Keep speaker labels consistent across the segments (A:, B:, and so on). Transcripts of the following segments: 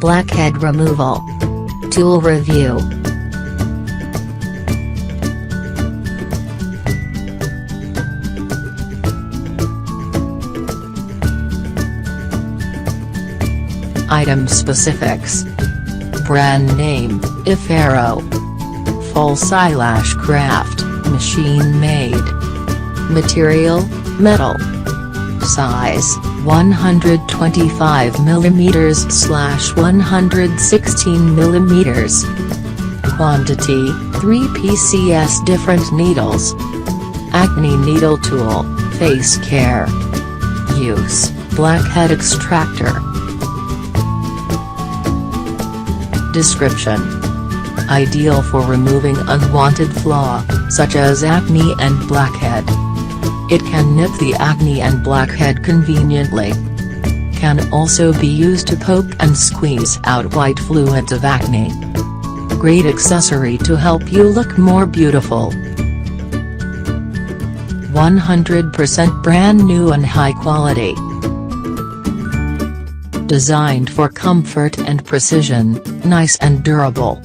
A: Blackhead removal. Tool review.
B: Item specifics. Brand name, Efero. False eyelash craft, machine made. Material, metal. Size, 125mm/116mm. Quantity, 3 pieces. Different needles. Acne needle tool, face care. Use, Blackhead Extractor. Description: ideal for removing unwanted flaw, such as acne and blackhead. It can nip the acne and blackhead conveniently. Can also be used to poke and squeeze out white fluids of acne. Great accessory to help you look more beautiful. 100% brand new and high quality. Designed for comfort and precision, nice and durable.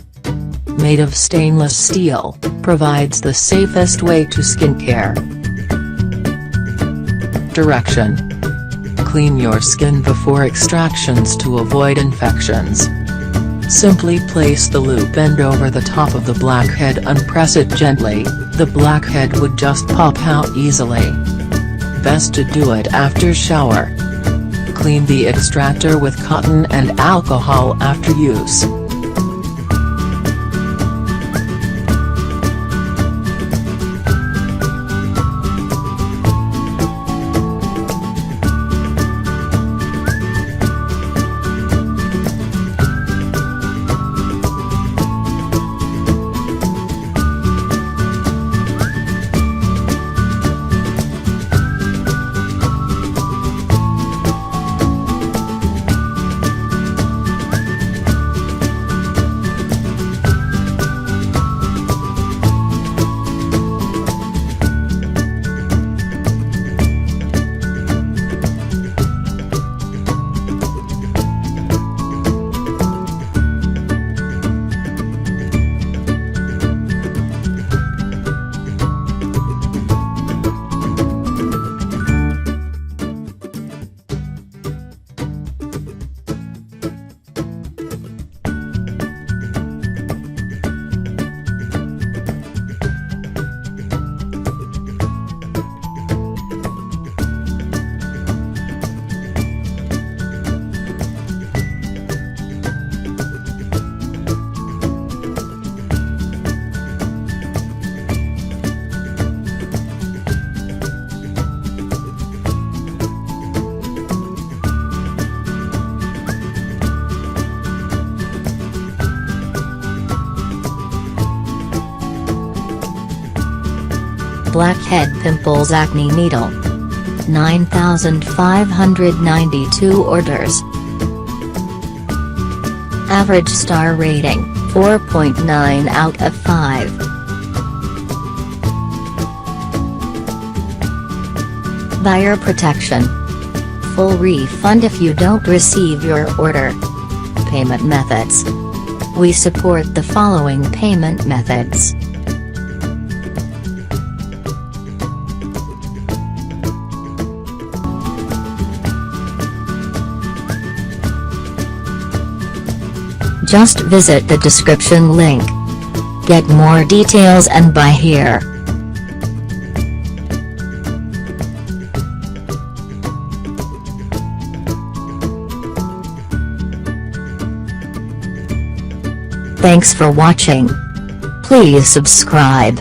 B: Made of stainless steel, provides the safest way to skincare. Direction: clean your skin before extractions to avoid infections. Simply place the loop end over the top of the blackhead and press it gently. The blackhead would just pop out easily. Best to do it after shower. Clean the extractor with cotton and alcohol after use.
A: Blackhead Pimples Acne Needle. 9,592 orders. Average star rating, 4.9 out of 5. Buyer protection. Full refund if you don't receive your order. Payment methods. We support the following payment methods. Just visit the description link. Get more details and buy here. Thanks for watching. Please subscribe.